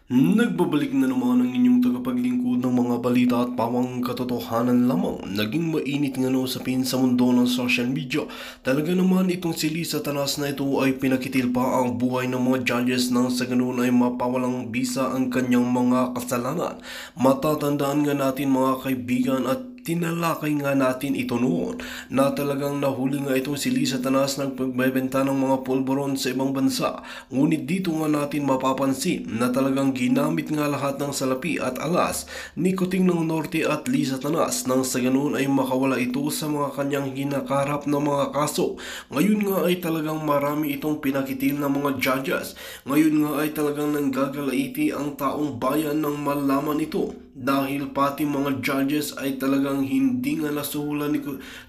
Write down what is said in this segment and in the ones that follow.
Nagbabalik na naman ang inyong tagapaglingkod ng mga balita at pawang katotohanan lamang. Naging mainit nga usapin sa mundo ng social media. Talaga naman itong si Lisa Tanas na ito ay pinakitil pa ang buhay ng mga judges nang sa ganun ay mapawalang bisa ang kanyang mga kasalanan. Matatandaan nga natin mga kaibigan at tinalakay nga natin ito noon na talagang nahuli nga itong si Lisa Tanas nagpagbebenta ng mga pulburon sa ibang bansa. Ngunit dito nga natin mapapansin na talagang ginamit nga lahat ng salapi at alas ni Kuting ng Norte at Lisa Tanas nang sa ganoon ay makawala ito sa mga kanyang hinakarap na mga kaso. Ngayon nga ay talagang marami itong pinakitil ng mga judges. Ngayon nga ay talagang nanggagalaiti ang taong bayan ng malaman ito dahil pati mga judges ay talagang hindi nga nasuhulan ni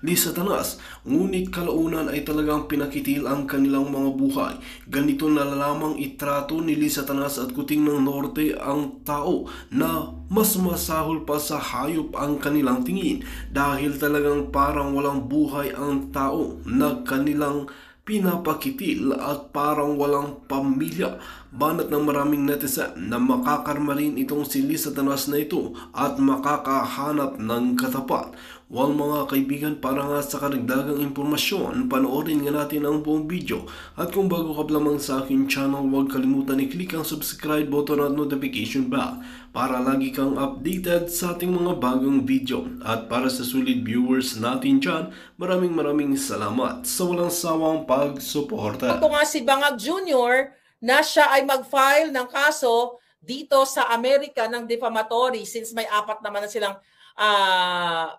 Lisa Tanas, ngunit kalaunan ay talagang pinakitil ang kanilang mga buhay. Ganito na lamang itrato ni Lisa Tanas at Kuting ng Norte ang tao na mas masahol pa sa hayop ang kanilang tingin dahil talagang parang walang buhay ang tao na kanilang pinapakitil at parang walang pamilya. Banat ng maraming netizen na makakarma rin itong si Lisa Tanas na ito at makakahanap ng katapat. Well mga kaibigan, para nga sa karagdagang impormasyon, panoorin nga natin ang buong video. At kung bago ka lamang sa aking channel, huwag kalimutan i-click ang subscribe button at notification bell para lagi kang updated sa ating mga bagong video. At para sa sulit viewers natin dyan, maraming salamat sa walang sawang pagsuporta. Ito nga si Bangag Jr. na siya ay mag-file ng kaso dito sa Amerika ng defamatory since may apat naman na silang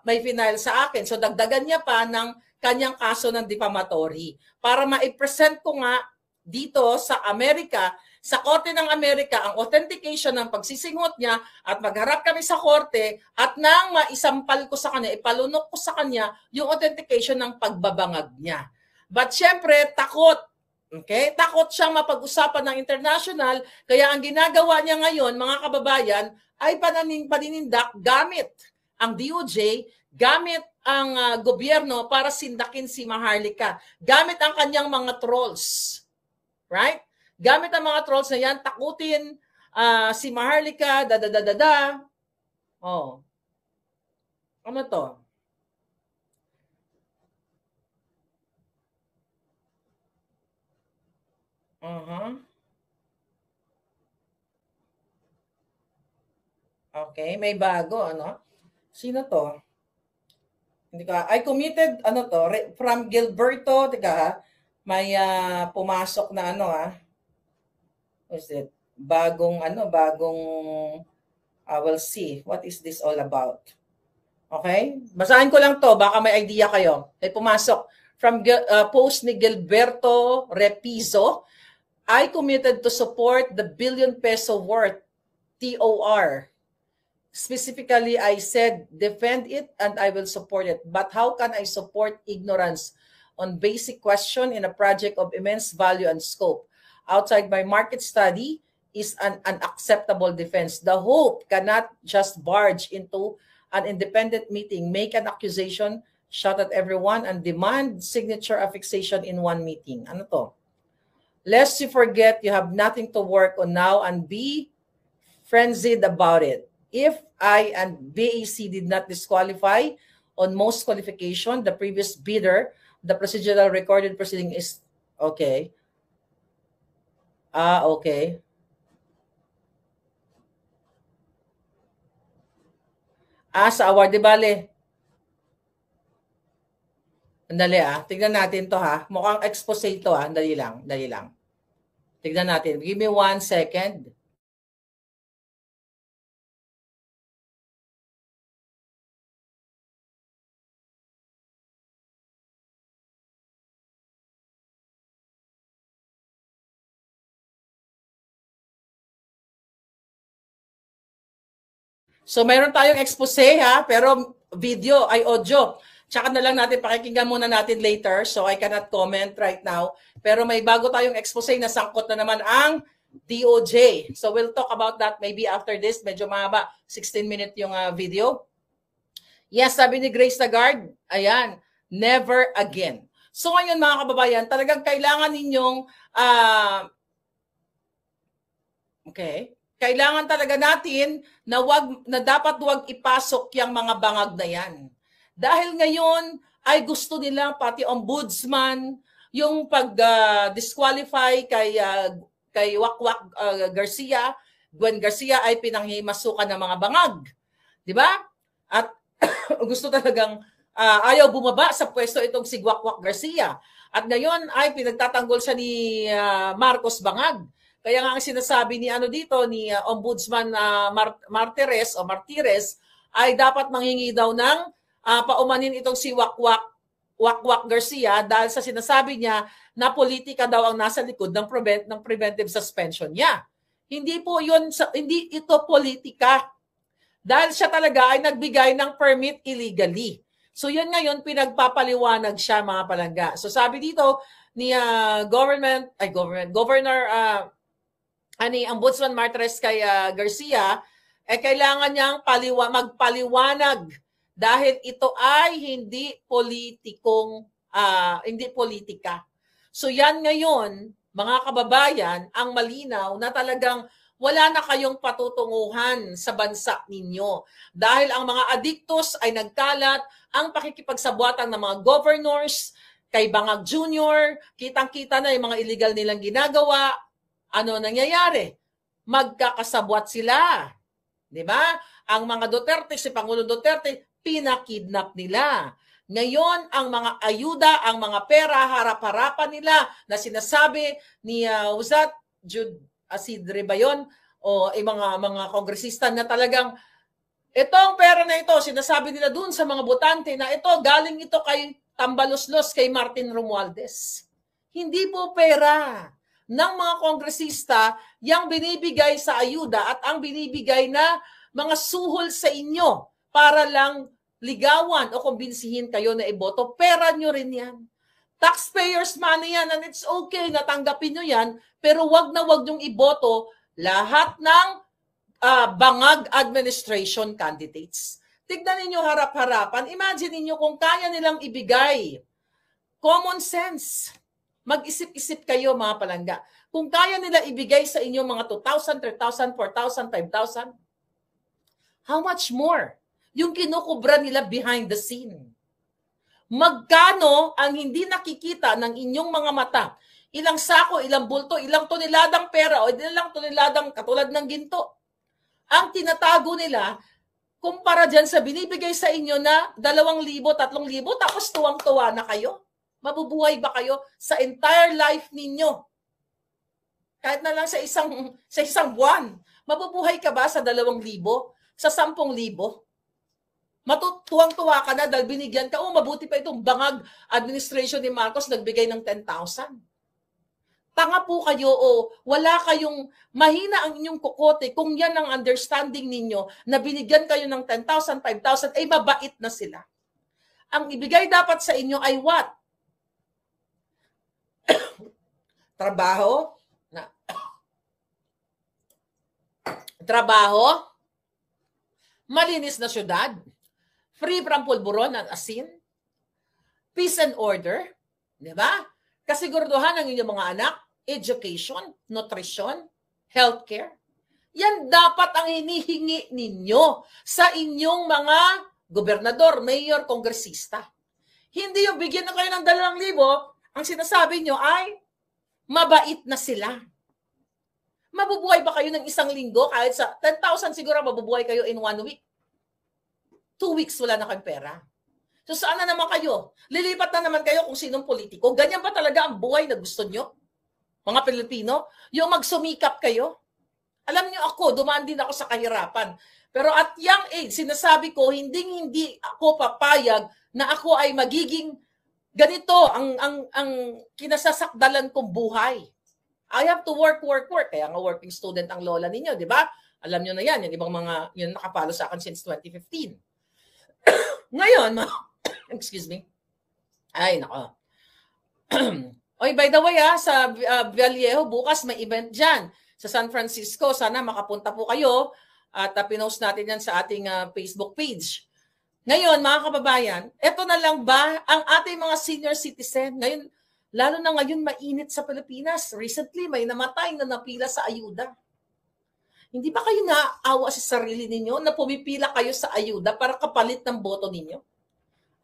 may final sa akin. So dagdagan niya pa ng kanyang kaso ng defamatory para ma-present ko nga dito sa Amerika, sa Korte ng Amerika, ang authentication ng pagsisingot niya at magharap kami sa korte at nang maisampal ko sa kanya, ipalunok ko sa kanya yung authentication ng pagbabangag niya. But syempre, takot. Okay? Takot siyang mapag-usapan ng international, kaya ang ginagawa niya ngayon, mga kababayan, ay paninindak gamit ang DOJ, gamit ang gobyerno para sindakin si Maharlika, gamit ang kanyang mga trolls. Right? Gamit ang mga trolls na yan, takutin si Maharlika, Oh. Ano to? Okay, may bago, ano? Sino to? Hindi ka, I committed, ano to, from Gilberto, tika ha, may pumasok na ano what is it? Bagong, we'll see. What is this all about? Okay? Basahin ko lang to, baka may idea kayo. May pumasok from post ni Gilberto Repizo. I committed to support the billion peso worth TOR. Specifically, I said, defend it and I will support it. But how can I support ignorance on basic question in a project of immense value and scope? Outside my market study is an unacceptable defense. The hope cannot just barge into an independent meeting, make an accusation, shout at everyone, and demand signature affixation in one meeting. Ano to? Lest you forget you have nothing to work on now and be frenzied about it. If I and BAC did not disqualify on most qualification, the previous bidder, the procedural recorded proceeding is okay. Okay. Sa award, di bale. Andali tignan natin to ha. Mukhang expose ito Dali lang. Tignan natin. Give me 1 second. So mayroon tayong expose pero video ay audio. Tsaka na lang natin, pakikinggan muna natin later. So I cannot comment right now. Pero may bago tayong expose na sangkot na naman ang DOJ. So we'll talk about that maybe after this. Medyo mahaba, 16-minute yung video. Yes, sabi ni Grace Lagarde, ayan, never again. So ngayon mga kababayan, talagang kailangan ninyong okay. kailangan talaga natin na dapat wag ipasok yung mga bangag na yan. Dahil ngayon ay gusto nilang pati ombudsman, yung pag-disqualify kay Wakwak Garcia, Gwen Garcia ay pinanghimasukan ng mga bangag. Di ba? At gusto talagang ayaw bumaba sa pwesto itong si Wakwak Garcia. At ngayon ay pinagtatanggol siya ni Marcos Bangag. Kaya nga ang sinasabi ni ni Ombudsman Martires ay dapat manghingi daw ng paumanin itong si Wakwak Garcia dahil sa sinasabi niya na politika daw ang nasa likod ng preventive suspension niya. Hindi ito politika. Dahil siya talaga ay nagbigay ng permit illegally. So yun ngayon pinagpapaliwanag siya mga palangga. So sabi dito ni Governor Ombudsman Martires kay Garcia, kailangan niyang magpaliwanag dahil ito ay hindi politika. So yan ngayon, mga kababayan, ang malinaw na talagang wala na kayong patutunguhan sa bansa ninyo. Dahil ang mga adiktos ay nagkalat, ang pakikipagsabuatan ng mga governors, kay Bangag Jr., kitang-kita na yung mga illegal nilang ginagawa. Ano nangyayari? Magkakasabwat sila. Di ba? Ang mga Duterte, si Pangulong Duterte, pinakidnap nila. Ngayon, ang mga ayuda, ang mga pera, harap-harapan nila na sinasabi ni Jude Asidre ba yun? O mga kongresista na talagang itong pera na ito, sinasabi nila dun sa mga botante na ito, galing ito kay Tambaloslos, kay Martin Romualdez. Hindi po pera ng mga kongresista yang binibigay sa ayuda at ang binibigay na mga suhol sa inyo para lang ligawan o kumbinsihin kayo na iboto. Pera nyo rin yan. Taxpayers money yan and it's okay, natanggapin nyo yan, pero wag na wag nyong iboto lahat ng bangag administration candidates. Tignan ninyo harap-harapan. Imagine niyo kung kaya nilang ibigay common sense. Mag-isip-isip kayo mga palangga. Kung kaya nila ibigay sa inyo mga 2,000, 3,000, 4,000, 5,000, how much more yung kinukubra nila behind the scene? Magkano ang hindi nakikita ng inyong mga mata? Ilang sako, ilang bulto, ilang toneladang pera o ilang toneladang katulad ng ginto. Ang tinatago nila, kumpara dyan sa binibigay sa inyo na 2,000, 3,000, tapos tuwang-tuwa na kayo. Mabubuhay ba kayo sa entire life ninyo? Kahit na lang sa isang buwan. Mabubuhay ka ba sa 2,000? Sa 10,000? Matutuwang-tuwa ka na dahil binigyan ka, mabuti pa itong bangag administration ni Marcos nagbigay ng 10,000. Tanga po kayo o wala kayong, mahina ang inyong kukote kung yan ang understanding ninyo na binigyan kayo ng 10,000, 5,000, ay mabait na sila. Ang ibigay dapat sa inyo ay what? Trabaho, malinis na syudad, free from pulburon at asin, peace and order, di ba? Kasiguraduhan ng inyong mga anak, education, nutrition, healthcare. Yan dapat ang hinihingi ninyo sa inyong mga gobernador, mayor, kongresista. Hindi yung bigyan na kayo ng 2,000, ang sinasabi nyo ay mabait na sila. Mabubuhay ba kayo ng 1 linggo? Kahit sa 10,000 siguro mabubuhay kayo in 1 week. 2 weeks wala na kayong pera. So saan na naman kayo? Lilipat na naman kayo kung sinong politiko. Ganyan ba talaga ang buhay na gusto nyo? Mga Pilipino? Yung magsumikap kayo? Alam nyo ako, dumaan din ako sa kahirapan. Pero at young age, sinasabi ko, hindi ako papayag na ako ay magiging ganito ang kinasasakdalan kong buhay. I have to work. Kaya nga working student ang lola ninyo, di ba? Alam nyo na yan, yung ibang mga, yun nakapalo sa akin since 2015. Ngayon, excuse me. Ay, nako. Oy, by the way, sa Vallejo, bukas may event dyan sa San Francisco. Sana makapunta po kayo at pinost natin yan sa ating Facebook page. Ngayon, mga kababayan, eto na lang ba ang ating mga senior citizen? Ngayon, lalo na ngayon mainit sa Pilipinas. Recently, may namatay na napila sa ayuda. Hindi ba kayo naaawa sa sarili ninyo na pumipila kayo sa ayuda para kapalit ng boto ninyo?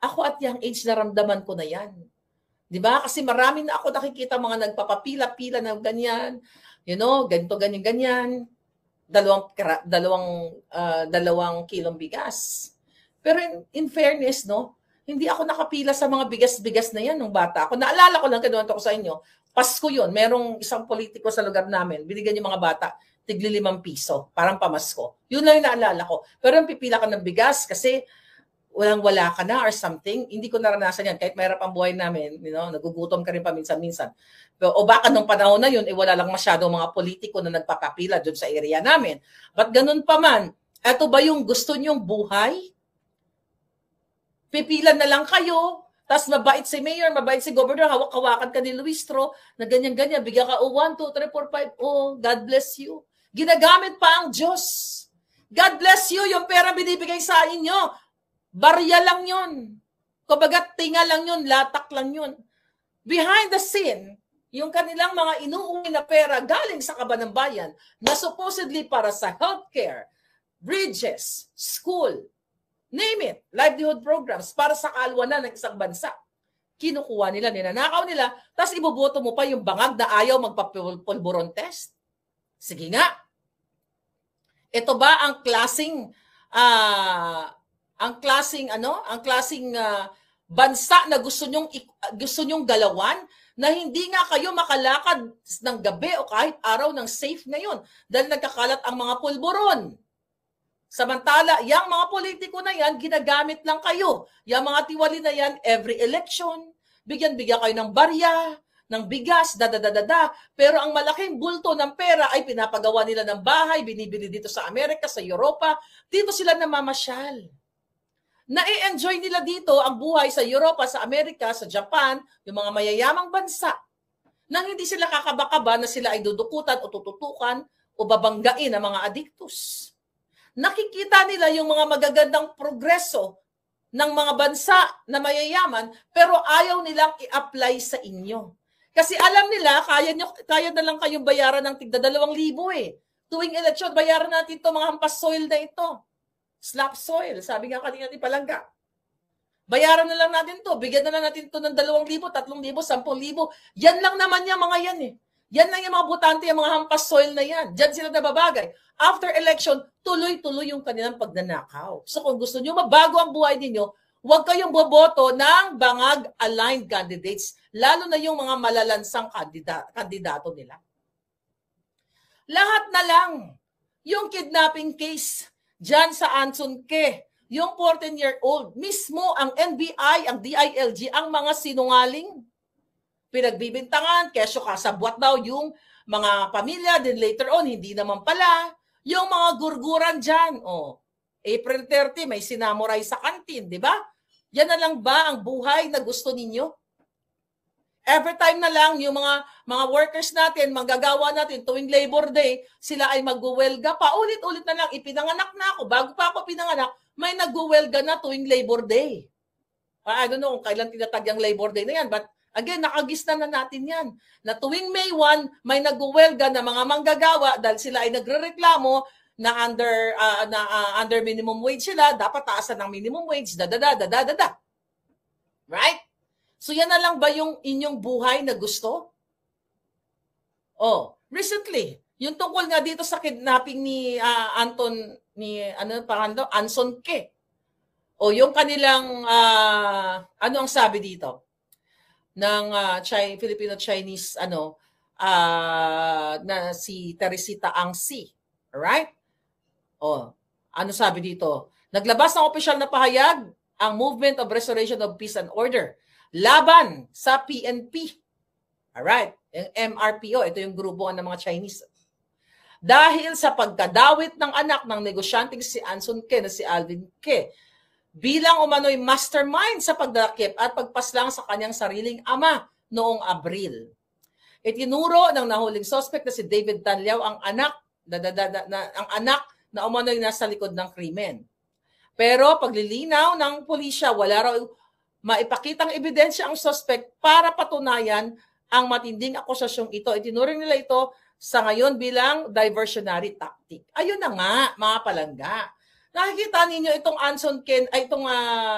Ako at young age naramdaman ko na yan. Di ba? Kasi marami na ako nakikita mga nagpapapila-pila ng ganyan. You know, ganito, ganyan. Dalawang kilong bigas. Pero in fairness, no, hindi ako nakapila sa mga bigas-bigas na yan nung bata ako. Naalala ko lang, kinuwento ko sa inyo, Pasko yun, merong isang politiko sa lugar namin, binigyan yung mga bata, tigli 5 piso, parang pamasko. Yun lang yung naalala ko. Pero yung pipila ka ng bigas kasi walang-wala ka na or something, hindi ko naranasan yan. Kahit mahirap ang buhay namin, you know, nagugutom ka rin paminsan-minsan. O baka nung panahon na yun, wala lang masyadong mga politiko na nagpapapila doon sa area namin. But ganun pa man, eto ba yung gusto nyong buhay? Pipila na lang kayo, tapos mabait si mayor, mabait si governor, hawak-hawakan ka ni Luistro, na ganyan-ganyan, bigyan ka, 1, 2, 3, 4, 5, God bless you. Ginagamit pa ang Diyos. God bless you, yung pera binibigay sa inyo. Barya lang yun. Kumbaga, tinga lang yun, latak lang yun. Behind the scene, yung kanilang mga inuuwi na pera galing sa kaban ng bayan na supposedly para sa healthcare, bridges, school, name it, livelihood programs para sa kalwanan ng isang bansa. Kinukuha nila, ninanakaw nila, tapos iboboto mo pa yung bangag na ayaw magpapulburon test. Sige nga. Ito ba ang klaseng bansa na gusto nyong galawan na hindi nga kayo makalakad ng gabi o kahit araw ng safe ngayon dahil nagkakalat ang mga pulburon. Samantala, yung mga politiko na yan, ginagamit lang kayo. Yung mga tiwali na yan, every election, bigyan-bigyan kayo ng barya, ng bigas, Pero ang malaking bulto ng pera ay pinapagawa nila ng bahay, binibili dito sa Amerika, sa Europa. Dito sila namamasyal. Na-enjoy nila dito ang buhay sa Europa, sa Amerika, sa Japan, yung mga mayayamang bansa, nang hindi sila kakabakaba na sila ay dudukutan o tututukan o babanggain ng mga adiktus. Nakikita nila yung mga magagandang progreso ng mga bansa na mayayaman, pero ayaw nilang i-apply sa inyo. Kasi alam nila, kaya na lang kayong bayaran ng tigda 2,000 eh. Tuwing eleksyon, bayaran natin ito, mga hampas soil na ito. Slap soil, sabi nga kanina ni Palangga. Bayaran na lang natin to, bigyan na lang natin to ng 2,000, 3,000, 10,000. Yan lang naman yung mga yan eh. Yan lang yung mga butante, yung mga hampas soil na yan. Diyan sila nababagay. After election, tuloy-tuloy yung kanilang pagnanakaw. So kung gusto nyo mabago ang buhay ninyo, huwag kayong boboto ng bangag-aligned candidates, lalo na yung mga malalansang kandidato nila. Lahat na lang. Yung kidnapping case, dyan sa Anson Ke, yung 14-year-old, mismo ang NBI, ang DILG, ang mga sinungaling. Pinagbibintangan, kesyo kasabwat daw yung mga pamilya, then later on, hindi naman pala. Yung mga gurguran dyan, April 30, may sinamuray sa kantin, di ba? Yan na lang ba ang buhay na gusto ninyo? Every time na lang yung mga workers natin, manggagawa natin tuwing Labor Day, sila ay magwelga pa. Ulit-ulit na lang, ipinanganak na ako. Bago pa ako pinanganak, may nagwelga na tuwing Labor Day. I don't know kung kailan tinatag yung Labor Day na yan, but again, nakagista na natin yan. Na tuwing May 1, may nagwelga na mga manggagawa dahil sila ay nagrereklamo na under minimum wage sila, dapat taasan ng minimum wage, Right? So yan na lang ba yung inyong buhay na gusto? Recently, yung tungkol nga dito sa kidnapping ni Anson Ke. Yung kanilang ano ang sabi dito ng Filipino-Chinese na si Teresita Angsi, right? Ano sabi dito? Naglabas ng opisyal na pahayag ang Movement of Restoration of Peace and Order laban sa PNP. Alright, yung MRPO, ito yung grupo ng mga Chinese. Dahil sa pagkadawit ng anak ng negosyanteng si Anson Ke na si Alvin Ke, bilang umano'y mastermind sa pagdakip at pagpaslang sa kanyang sariling ama noong Abril. Itinuro ng nahuling suspect na si David Tanliao ang anak na umano'y nasa likod ng krimen. Pero paglilinaw ng pulisya, wala raw maipakitang ebidensya ang suspect para patunayan ang matinding akusasyong ito. Itinuring nila ito sa ngayon bilang diversionary tactic. Ayun na nga, mga palangga. Nakikita ninyo itong Anson Ken, ay itong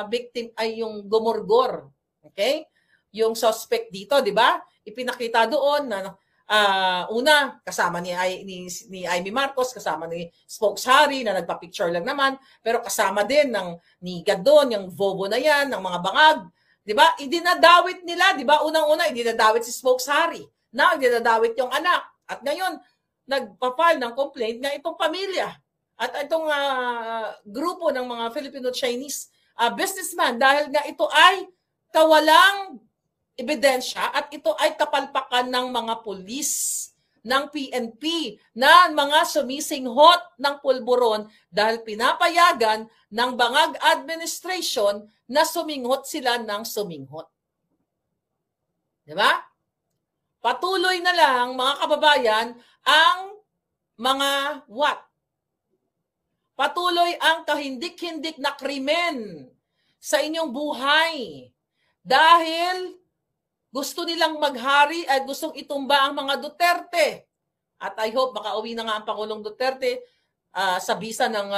victim ay yung Gumurgor. Okay? Yung suspect dito, di ba? Ipinakita doon na una, kasama ni Amy Marcos, kasama ni Spokes Harry na nagpa-picture lang naman, pero kasama din ni Gadon, yung Vobo na yan, ng mga bangag. Di ba? Idinadawit nila, di ba? Unang-una, idinadawit si Spokes Harry. Now, idinadawit yung anak. At ngayon, nagpa-file ng complaint nga itong pamilya. At itong grupo ng mga Filipino-Chinese businessman dahil nga ito ay kawalang ebidensya at ito ay kapalpakan ng mga pulis ng PNP na mga sumisinghot ng pulburon dahil pinapayagan ng Bangag Administration na suminghot sila ng suminghot. Diba? Patuloy na lang, mga kababayan, ang mga what? Patuloy ang kahindik-hindik na krimen sa inyong buhay dahil gusto nilang maghari at gustong itumba ang mga Duterte. At I hope makauwi na nga ang Pangulong Duterte sa bisa ng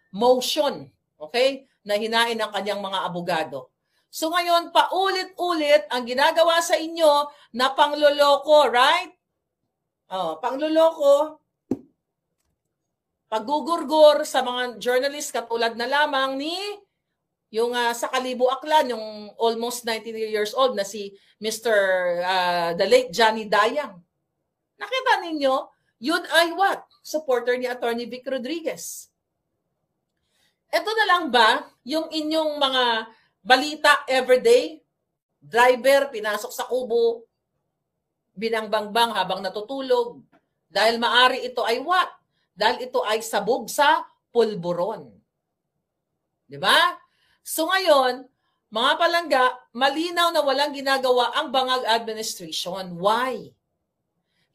motion, okay, na hinain ng kanyang mga abogado. So ngayon, paulit-ulit ang ginagawa sa inyo na pangloloko, right? Pangloloko, paggugurgur sa mga journalist katulad na lamang ni yung sa Kalibo Aklan, yung almost 90 years old na si Mr. The late Johnny Dayang. Nakita ninyo, yun ay what? Supporter ni Attorney Vic Rodriguez. Ito na lang ba yung inyong mga balita everyday? Driver, pinasok sa kubo, binangbangbang habang natutulog. Dahil maari ito ay what? Dahil ito ay sabog sa pulburon. Di ba? So ngayon, mga palangga, malinaw na walang ginagawa ang Bangag Administration. Why?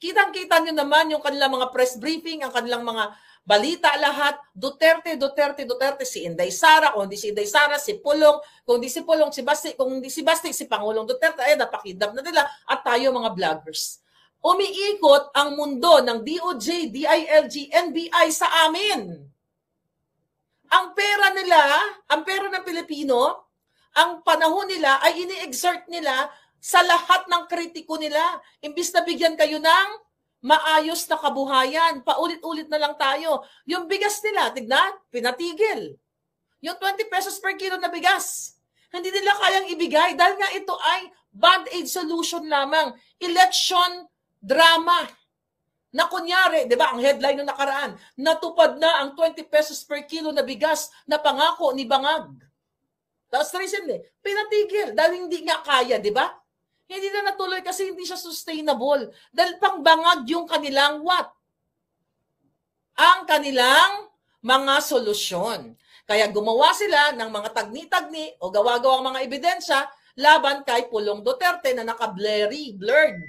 Kitang-kita nyo naman yung kanilang mga press briefing, ang kanilang mga balita lahat, Duterte, Duterte, Duterte, si Inday Sara, kung hindi si Inday Sara, si Pulong, kung hindi si Pulong, si Basti, kung hindi si Basti, si Pangulong Duterte, ay napakidap na nila, at tayo mga vloggers. Umiikot ang mundo ng DOJ, DILG, NBI sa amin. Ang pera nila, ang pera ng Pilipino, ang panahon nila ay ini-exert nila sa lahat ng kritiko nila. Imbis na bigyan kayo ng maayos na kabuhayan, paulit-ulit na lang tayo. Yung bigas nila, tignan, pinatigil. Yung 20 pesos per kilo na bigas, hindi nila kayang ibigay dahil nga ito ay band-aid solution lamang. Election drama. Na kunyari, di ba, ang headline ng nakaraan, natupad na ang 20 pesos per kilo na bigas na pangako ni Bangag. Tapos recently, pinatigil dahil hindi nga kaya, di ba? Hindi na natuloy kasi hindi siya sustainable. Dahil pang Bangag yung kanilang what? Ang kanilang mga solusyon. Kaya gumawa sila ng mga tagni-tagni o gawa-gawang mga ebidensya laban kay Pulong Duterte na blurred,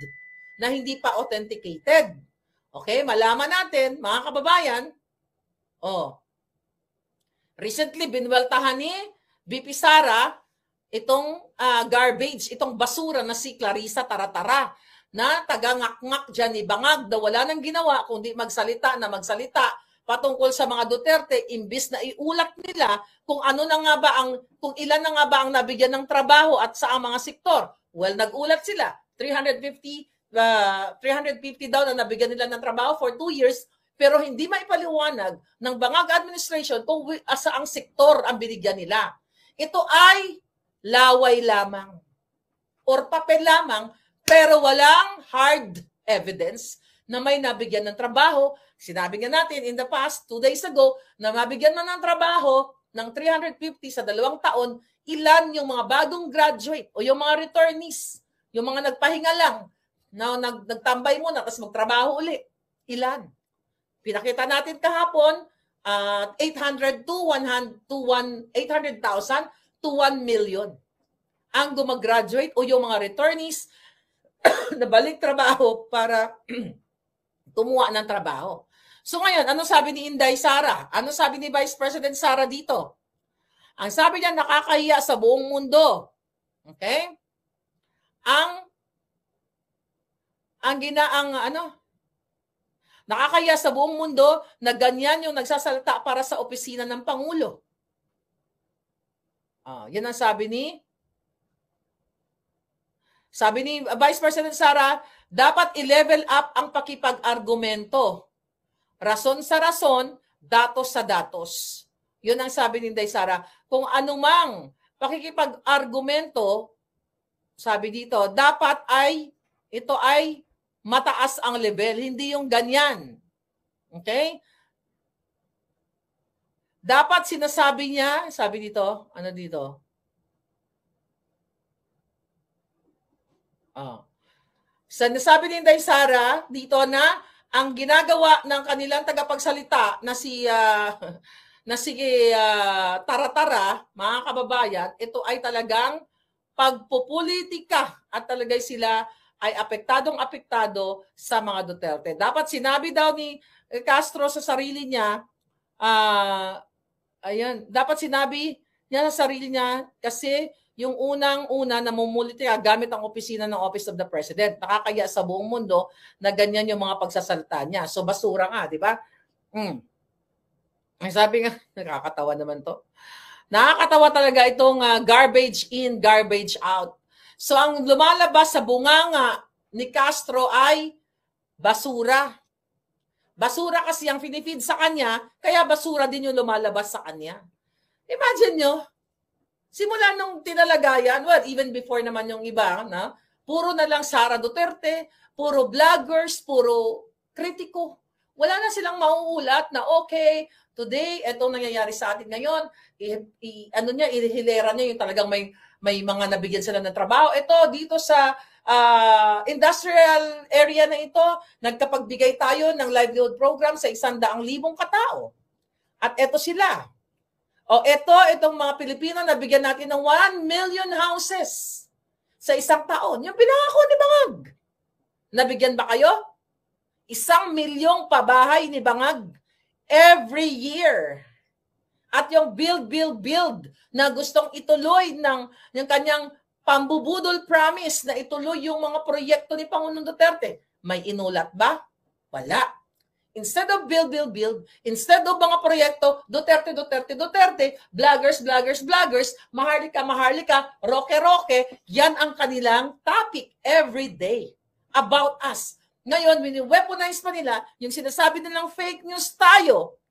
na hindi pa authenticated. Okay, malaman natin, mga kababayan, recently binweltahan ni VP Sara itong garbage, itong basura na si Clarissa Taratara na taga-ngak-ngak dyan ni Bangag na wala nang ginawa kundi magsalita patungkol sa mga Duterte imbis na iulat nila kung ano na nga ba kung ilan na nga ba ang nabigyan ng trabaho at sa mga sektor. Well, nag-ulat sila, 350 daw na nabigyan nila ng trabaho for 2 years, pero hindi maipaliwanag ng Bangag Administration kung saang sektor ang binigyan nila. Ito ay laway lamang or papel lamang, pero walang hard evidence na may nabigyan ng trabaho. Sinabi nga natin in the past, 2 days ago, na mabigyan na ng trabaho ng 350 sa 2 taon, ilan yung mga bagong graduate o yung mga returnees, yung mga nagpahinga lang, na nagtambay muna tapos magtrabaho uli. Ilan? Pinakita natin kahapon 800,000 to 1 million ang gumagraduate o yung mga returnees na balik trabaho para kumuha ng trabaho. So ngayon, ano sabi ni Inday Sara? Ano sabi ni Vice President Sara dito? Ang sabi niya, nakakahiya sa buong mundo. Okay? Ang Nakakaya sa buong mundo na ganyan yung nagsasalita para sa opisina ng Pangulo. Yan ang sabi ni Vice President Sara, dapat i-level up ang pakipag-argumento. Rason sa rason, datos sa datos. Yun ang sabi ni Inday Sara. Kung anumang pakikipag-argumento, sabi dito, dapat ito ay mataas ang level, hindi yung ganyan. Okay? Dapat sinasabi niya, sabi dito, ano dito? Sinasabi ni Inday Sara dito na ang ginagawa ng kanilang tagapagsalita na si Tara-Tara, mga kababayan, ito ay talagang pagpupulitika at talagang sila ay apektado sa mga Duterte. Dapat sinabi daw ni Castro sa sarili niya, dapat sinabi niya sa sarili niya kasi yung unang-una na mumulitika gamit ang opisina ng Office of the President. Nakakaya sa buong mundo na ganyan yung mga pagsasalita niya. So basura nga, di ba? Sabi nga, nakakatawa naman to. Nakakatawa talaga itong garbage in, garbage out. So ang lumalabas sa bunganga ni Castro ay basura. Basura kasi ang finifeed sa kanya, kaya basura din yung lumalabas sa kanya. Imagine nyo, simula nung tinalagayan, well, even before naman yung iba, puro na lang Sara Duterte, puro vloggers, puro kritiko. Wala na silang mauulat na okay, today, itong nangyayari sa atin ngayon, ihilera niya yung talagang may mga nabigyan sila ng trabaho. Ito, dito sa industrial area na ito, nagkapagbigay tayo ng livelihood program sa 100,000 katao. At ito sila. Itong mga Pilipino, nabigyan natin ng 1 million houses sa isang taon. Yung pinangako ni Bangag. Nabigyan ba kayo? 1 milyong pabahay ni Bangag every year. At yung build na gustong ituloy ng kanyang pambubudol promise na ituloy yung mga proyekto ni Pangulong Duterte. May inulat ba? Wala. Instead of build, instead of mga proyekto, Duterte, vloggers, Maharlika, Roque, yan ang kanilang topic every day about us. Ngayon, wini-weaponize pa nila yung sinasabi nilang fake news tayo.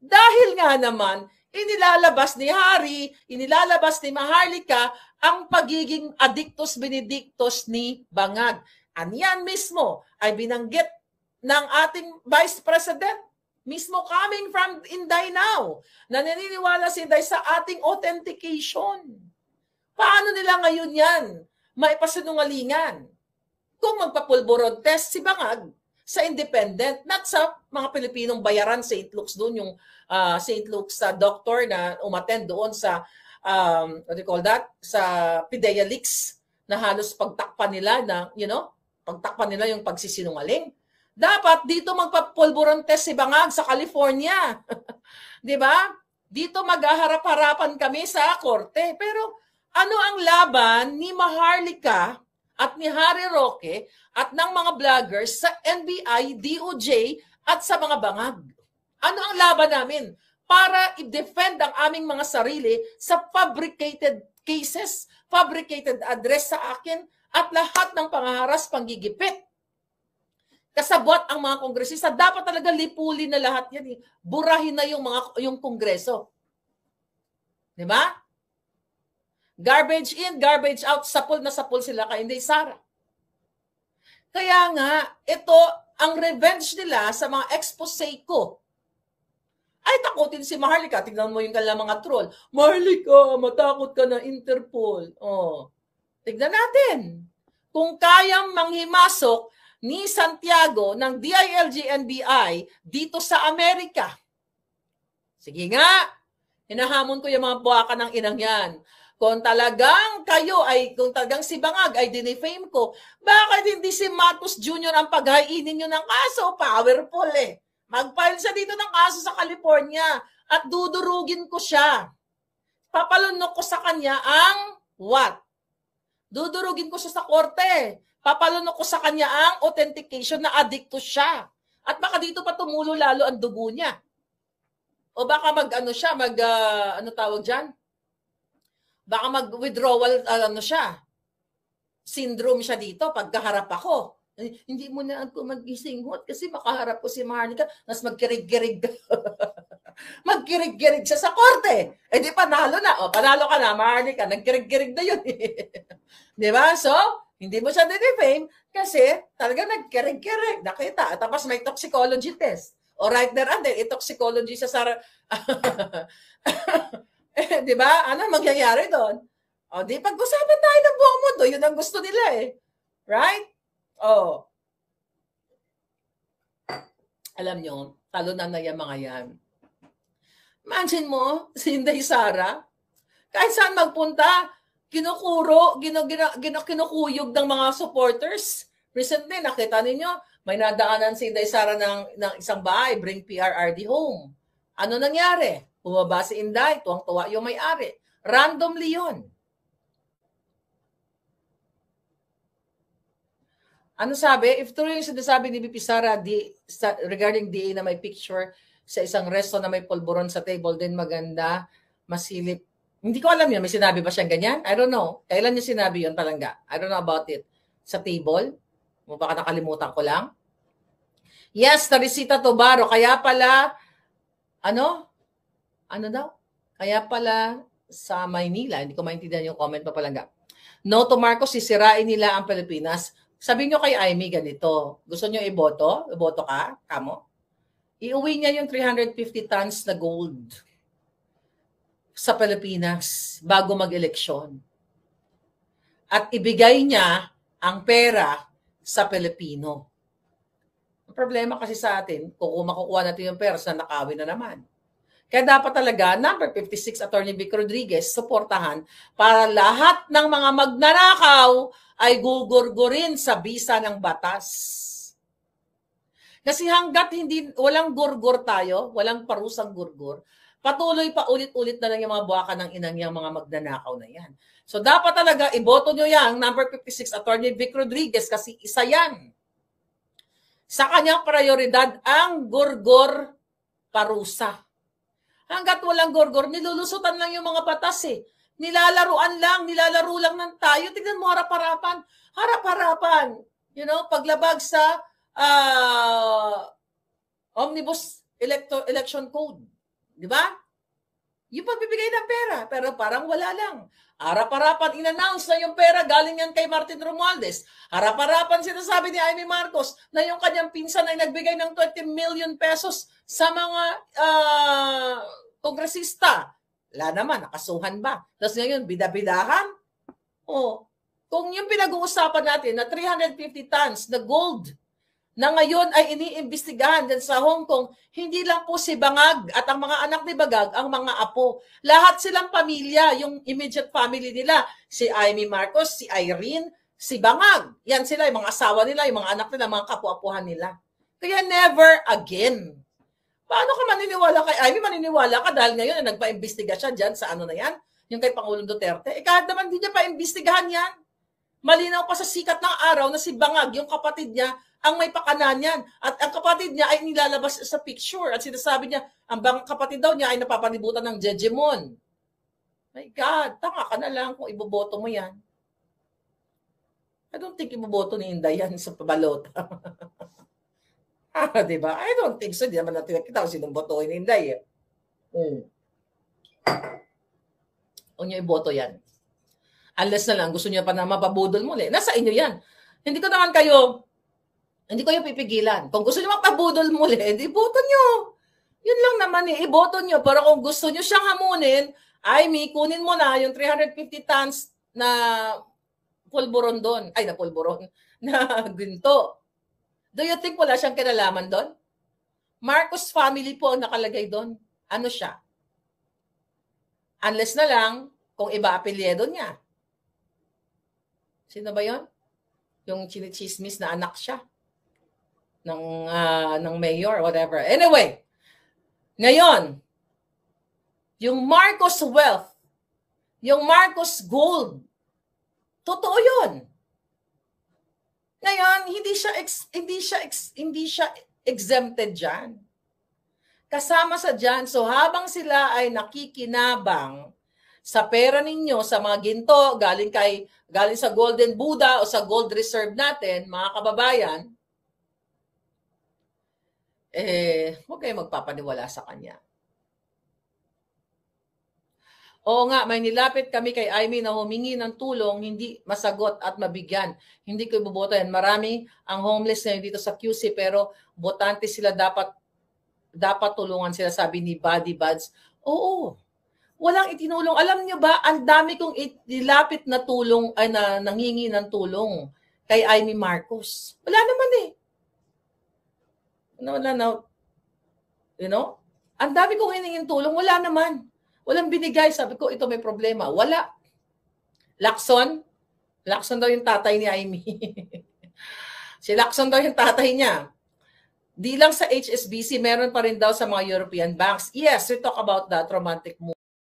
Dahil nga naman, inilalabas ni Harry, inilalabas ni Maharlika ang pagiging addictus benedictus ni Bangag. Yan mismo ay binanggit ng ating Vice President, mismo coming from Inday now, na naniniwala si Inday sa ating authentication. Paano nila ngayon yan maipasinungalingan? Kung magpapulburon test si Bangag sa independent, not sa mga Pilipinong bayaran sa St. Luke's doon, yung St. Luke's doctor na umattend doon sa what do you call that? Sa Pidea Leaks na halos pagtakpan nila pagtakpan nila yung pagsisinungaling. Dapat dito magpapulburon test si Bangag sa California. 'Di ba? Dito maghaharap-harapan kami sa korte. Pero ano ang laban ni Maharlika at ni Harry Roque at ng mga vloggers sa NBI, DOJ at sa mga Bangag? Ano ang laban namin para i-defend ang aming mga sarili sa fabricated cases, fabricated address sa akin at lahat ng pangaharas, panggigipit? Kasabwat ang mga kongresista, dapat talaga lipulin na lahat yan. Burahin na yung kongreso. 'Di ba? Garbage in, garbage out, sapul na sapul sila kay Inday Sara. Kaya nga, ito ang revenge nila sa mga expose ko. Ay, takutin si Maharlika. Tignan mo yung kanilang mga troll. Maharlika, matakot ka na Interpol. Tignan natin. Kung kayang manghimasok ni Santiago ng DILG-NBI dito sa Amerika. Sige nga, hinahamon ko yung mga buwakan ng inang yan. Kung talagang kung talagang si Bangag ay dinefame ko, bakit hindi si Marcos Jr. ang paghainin nyo ng kaso? Powerful eh. Mag-file siya dito ng kaso sa California at dudurugin ko siya. Papalunok ko sa kanya ang what? Dudurugin ko siya sa korte. Papalunok ko sa kanya ang authentication na addictus siya. At baka dito pa tumulo lalo ang dugo niya. O baka ano tawag dyan? Baka mag-withdrawal, syndrome siya dito pagkaharap ako. Hindi mo na ako mag-isinghot kasi makaharap ko si Marnica, mas magkirig-kirig. Magkirig-kirig siya sa korte. Di panalo na. O, panalo ka na, Marnica. Nagkirig-kirig na yun. Di ba? So, hindi mo siya dinefame kasi talaga nagkirig-kirig. Nakita. Tapos may toxicology test. O right there and then, toxicology siya sa... Di ba? Ano mangyayari doon? O, di pag-usapan tayo ng buong mundo. Yun ang gusto nila eh. Right? O. Alam nyo, talunan na yung mga yan. Imagine mo, si Inday Sara, kahit saan magpunta, kinukuyog ng mga supporters. Recently, nakita ninyo, may nadaanan si Inday Sara ng isang bahay, bring PRRD home. Ano nangyari? Bumaba si Inday, tuwang-tuwa yung may-ari. Randomly yun. Ano sabi? If true yung sinasabi ni BP Sara regarding DA na may picture sa isang resto na may pulburon sa table, din maganda, masilip. Hindi ko alam yun. May sinabi ba siyang ganyan? I don't know. Kailan niya sinabi yun, Palangga? I don't know about it. Sa table? Baka nakalimutan ko lang. Yes, Teresita Tobaro. Kaya pala, ano daw? Kaya pala sa Maynila. Hindi ko maintindihan yung comment pa, Palangga. No to Marcos, sisirain nila ang Pilipinas. Sabi nyo kay Amy ganito. Gusto nyo iboto? Iboto ka? Kamo? Iuwi niya yung 350 tons na gold sa Pilipinas bago mag-eleksyon. At ibigay niya ang pera sa Pilipino. Ang problema kasi sa atin, kung makukuha natin yung pera, sa nakawin na naman. Kaya dapat talaga, number 56, Attorney Vic Rodriguez, suportahan para lahat ng mga magnanakaw ay gugurgurin sa bisa ng batas. Kasi hanggat walang gurgur tayo, walang parusang gurgur, patuloy pa ulit-ulit na lang yung mga buwaka ng inang yung mga magnanakaw na yan. So dapat talaga iboto nyo yan, number 56, Attorney Vic Rodriguez, kasi isa yan. Sa kanyang prioridad, ang gurgur parusa. Hanggat walang gurgur, nilulusutan lang yung mga batas eh. Nilalaro lang ng tayo. Tignan mo harap-harapan. Harap-harapan. Paglabag sa Omnibus Election Code. Di ba? Yung pagbibigay ng pera, pero parang wala lang. Harap-harapan, in-announce na yung pera galing yan kay Martin Romualdez. Harap-harapan sinasabi ni Amy Marcos na yung kanyang pinsan ay nagbigay ng 20 million pesos sa mga kongresista. Wala naman, nakasuhan ba? Tapos ngayon, bida-bidahan? Kung yung pinag-uusapan natin na 350 tons na gold na ngayon ay iniimbestigahan din sa Hong Kong, hindi lang po si Bangag at ang mga anak ni Bangag ang mga apo. Lahat silang pamilya, yung immediate family nila. Si Amy Marcos, si Irene, si Bangag. Yan sila, yung mga asawa nila, yung mga anak nila, mga kapu-apuhan nila. Kaya never again. Paano ka maniniwala kay Amy? Maniniwala ka dahil ngayon ay nagpa-imbestiga siya dyan sa ano na yan, yung kay Pangulong Duterte. Kahit naman hindi niya pa-imbestigahan yan. Malinaw pa sa sikat ng araw na si Bangag, yung kapatid niya, ang may pakanan yan. At ang kapatid niya ay nilalabas sa picture. At sinasabi niya, ang kapatid daw niya ay napapanibutan ng Jejemon. My God, tanga ka na lang kung iboboto mo yan. I don't think iboboto ni Inday yan sa pabalota. Diba? I don't think so. Di naman natin nakita kung sinong botohin ni Inday. Huwag niyo iboto yan. Unless na lang gusto niyo pa na mapabudol muli. Nasa inyo yan. Hindi ko kayo pipigilan. Kung gusto niyo mapabudol muli, hindi boto niyo. Yun lang naman iboto niyo. Pero kung gusto niyo siyang hamunin, kunin mo na yung 350 tons na pulburon doon. Ay, na pulburon. Na ginto. Do you think wala siyang kinalaman doon? Marcos family po ang nakalagay doon. Ano siya? Unless na lang kung iba apelyido niya. Sino ba yon? Yung chinichismis na anak siya ng mayor, whatever. Anyway, ngayon, yung Marcos wealth, yung Marcos gold, totoo yun. Ngayon, hindi siya exempted dyan. Kasama sa dyan. So habang sila ay nakikinabang sa pera ninyo, sa mga ginto, galing sa Golden Buddha o sa Gold Reserve natin, mga kababayan, huwag kayo magpapaniwala sa kanya. Oo nga, may nilapit kami kay Amy na humingi ng tulong, hindi masagot at mabigyan. Hindi ko iboboto yan. Marami ang homeless ngayon dito sa QC, pero botante sila, dapat tulungan sila, sabi ni Buddy Buds. Oo, walang itinulong. Alam niyo ba, ang dami kong nilapit na tulong, ay na nangingi ng tulong kay Amy Marcos. Wala naman eh. You know? Ang dami kong hiningin tulong, wala naman. Walang binigay. Sabi ko, ito may problema. Wala. Lacson daw yung tatay ni Amy. Si Lacson daw yung tatay niya. Di lang sa HSBC, meron pa rin daw sa mga European banks. Yes, we talk about that romantic move.